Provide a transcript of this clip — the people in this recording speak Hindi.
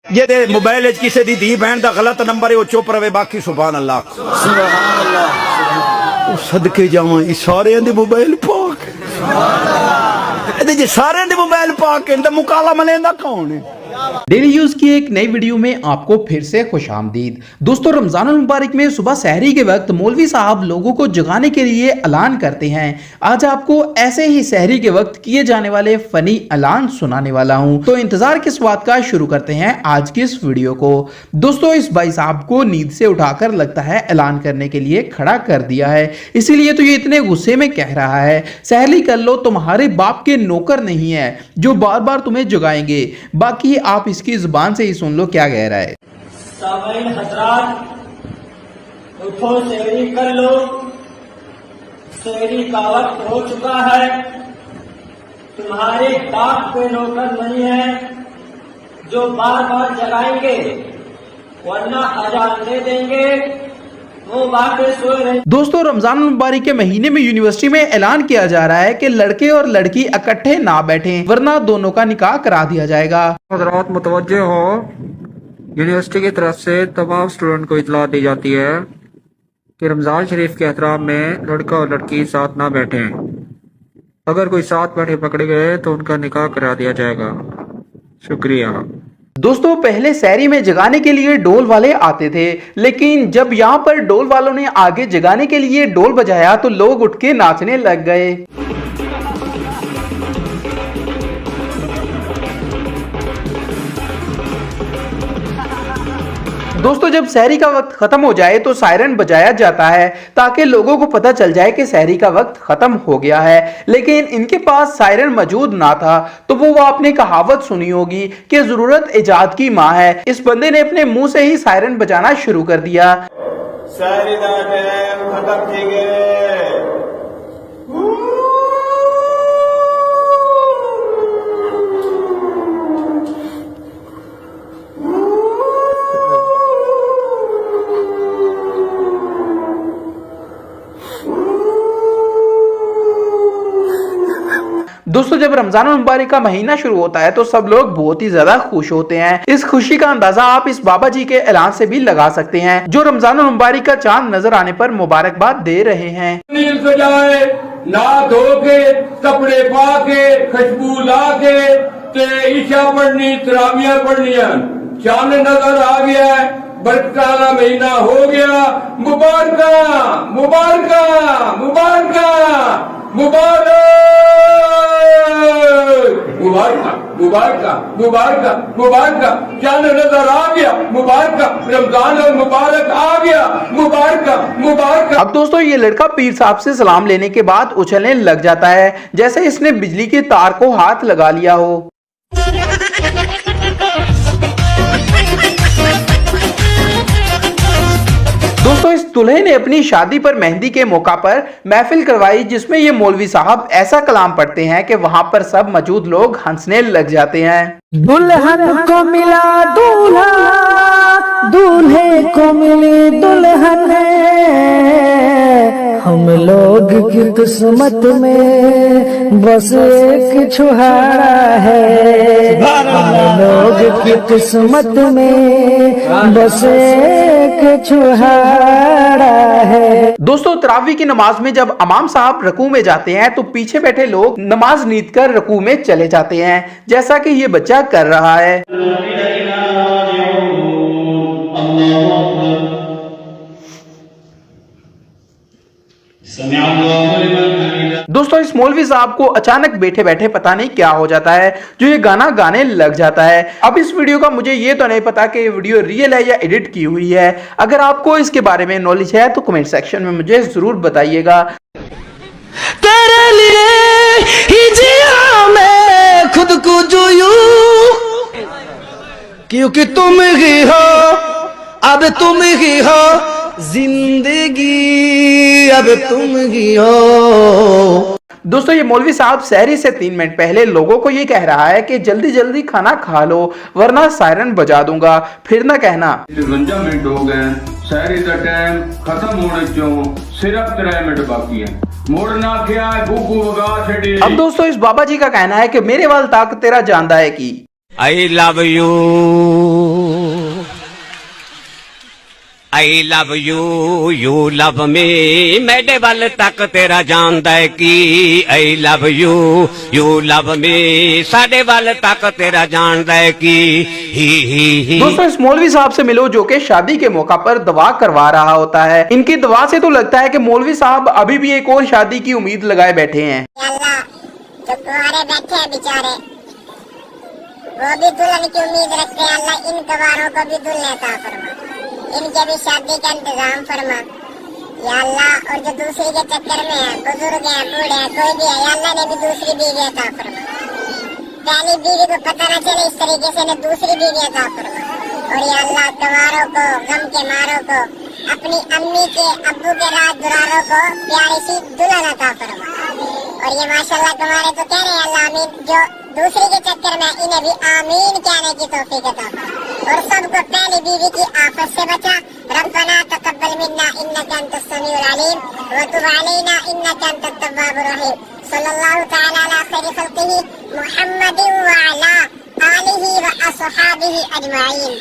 जे दे मोबाइल किसी दी धी बहन का गलत नंबर है वो चुप रहे, बाकी सुभान अल्लाह सुभान अल्लाह सदके जावां सारे दे मोबाइल पाक सारे दे मोबाइल पाक इंदा मुकाला मलेंदा कौन है। डेली यूज की एक नई वीडियो में आपको फिर से खुशामदीद। दोस्तों, रमजान मुबारक में सुबह सहरी के वक्त मौलवी साहब लोगों को जगाने के लिए ऐलान करते हैं। आज आपको ऐसे ही सहरी के वक्त किए जाने वाले फनी ऐलान सुनाने वाला हूं, तो इंतजार किस बात का, शुरू करते हैं आज की इस वीडियो को। दोस्तों, इस भाई साहब को नींद से उठाकर लगता है ऐलान करने के लिए खड़ा कर दिया है, इसीलिए तो ये इतने गुस्से में कह रहा है सहरी कर लो, तुम्हारे बाप के नौकर नहीं है जो बार बार तुम्हें जगाएंगे। बाकी आप इसकी जुबान से ही सुन लो क्या कह रहा है। सामीन हजरात, उठो सहरी कर लो, सहरी का वक्त हो चुका है, तुम्हारे बाप के नौकर नहीं है जो बार बार जगाएंगे, वरना अजान दे देंगे, वो बातें सोए रहे। दोस्तों, रमजान मुबारक के महीने में यूनिवर्सिटी में ऐलान किया जा रहा है कि लड़के और लड़की इकट्ठे ना बैठें, वरना दोनों का निकाह करा दिया जाएगा। हज़रात मुतवज्जे हो, यूनिवर्सिटी की तरफ से तमाम स्टूडेंट को इतला दी जाती है कि रमजान शरीफ के एहतराम में लड़का और लड़की साथ ना बैठें। अगर कोई साथ बैठे पकड़े गए तो उनका निकाह करा दिया जाएगा। शुक्रिया। दोस्तों, पहले सहरी में जगाने के लिए डोल वाले आते थे, लेकिन जब यहाँ पर डोल वालों ने आगे जगाने के लिए डोल बजाया तो लोग उठ के नाचने लग गए। दोस्तों, जब सहरी का वक्त खत्म हो जाए तो सायरन बजाया जाता है ताकि लोगों को पता चल जाए कि सहरी का वक्त खत्म हो गया है, लेकिन इनके पास सायरन मौजूद ना था। तो वो आपने कहावत सुनी होगी कि जरूरत इजाद की माँ है। इस बंदे ने अपने मुंह से ही सायरन बजाना शुरू कर दिया। सहरी दा टाइम खत्म थी गए। दोस्तों, जब रमजान मुबारक का महीना शुरू होता है तो सब लोग बहुत ही ज्यादा खुश होते हैं। इस खुशी का अंदाजा आप इस बाबा जी के ऐलान से भी लगा सकते हैं, जो रमजान मुबारक का चांद नजर आने पर मुबारकबाद दे रहे हैं। नील सजाए, ना धो के, कपड़े पा के, खुशबू ला के, ते ईशा पढ़नी, तरावियां पढ़निया, चांद नजर आ गया, बरकत वाला महीना हो गया। मुबारक मुबारक मुबारक मुबारक मुबारक मुबारक मुबारक मुबारक, चांद नजर आ गया, मुबारक, रमजान और मुबारक आ गया, मुबारक मुबारक। अब दोस्तों, ये लड़का पीर साहब से सलाम लेने के बाद उछलने लग जाता है जैसे इसने बिजली के तार को हाथ लगा लिया हो। दोस्तों, इस दूल्हे ने अपनी शादी पर मेहंदी के मौका पर महफिल करवाई, जिसमें ये मौलवी साहब ऐसा कलाम पढ़ते हैं कि वहां पर सब मौजूद लोग हंसने लग जाते हैं। दुल्हन को मिला दूल्हा, दूल्हे को मिली दुल्हन, हम लोग की किस्मत में बस एक छुहारा है, हम लोग की किस्मत में बस एक छुहारा है। दोस्तों, तरावी की नमाज में जब इमाम साहब रकू में जाते हैं तो पीछे बैठे लोग नमाज नीत कर रकू में चले जाते हैं, जैसा कि ये बच्चा कर रहा है। दोस्तों, इस मौलवी साहब को अचानक बैठे बैठे पता नहीं क्या हो जाता है जो ये गाना गाने लग जाता है। अब इस वीडियो का मुझे ये तो नहीं पता कि ये वीडियो रियल है या एडिट की हुई है। अगर आपको इसके बारे में नॉलेज है तो कमेंट सेक्शन में मुझे जरूर बताइएगा। तेरे लिए ही जिया मैं खुद को जो यूं, क्योंकि तुम ही हो, अब तुम ही हो जिंदगी, अब तुम ही हो। दोस्तों, ये मौलवी साहब सहरी से 3 मिनट पहले लोगों को ये कह रहा है कि जल्दी जल्दी खाना खा लो वरना सायरन बजा दूंगा, फिर ना कहना। 53 मिनट हो गए, सहरी का टाइम खत्म होने चो सिर्फ 3 मिनट बाकी है, मोड़ना क्या है, भूखू वगा छड़ी। अब दोस्तों, इस बाबा जी का कहना है कि मेरे वाल ताक तेरा जानदा है की I love you. I love you love me मेरे वाल तक तेरा जानदा है की I love you love me साडे वाल तक तेरा जानदा है की ही। दोस्तों इस मौलवी साहब से मिलो जो कि शादी के मौका पर दवा करवा रहा होता है। इनकी दवा से तो लगता है कि मौलवी साहब अभी भी एक और शादी की उम्मीद लगाए बैठे हैं। अल्लाह जो कुंवारे बैठे हैं बेचारे वो भी दुल्हन की उम्मीद रखते हैं, अल्लाह इन कुंवारों को भी दुल्हन अता फरमा, इनके भी शादी का इंतजाम फरमा या अल्लाह। और जो दूसरी के चक्कर में है, बुजुर्ग है, बूढ़े है, कोई भी है, या अल्लाह ने भी दूसरी बीवी अता फरमा। पहली बीवी को पता न चले इस तरीके से ने दूसरी बीवी अता फरमा। और या अल्लाह कुंवारों को, गम के मारों को, अपनी अम्मी के अब्बू के राज दुरारों को प्यारी सी दुल्हन अता फरमा। और ये माशाल्लाह कुंवारे तो कह रहे हैं अल्लाह आमीन, जो दूसरी के चक्कर में इन्हें भी आमीन कहने की तौफीक अता फरमा। और सबको पहली बीवी की आफत से बचा। रब्बना तकब्बल मिन्ना इन्नका अंतस समीउल अलीम व तुब अलैना इन्नका अंतत तव्वाबुर रहीम। सल्लल्लाहु तआला अला खैरि खल्किही मुहम्मदिन व अला आलिही व अस्हाबिही अजमाइन।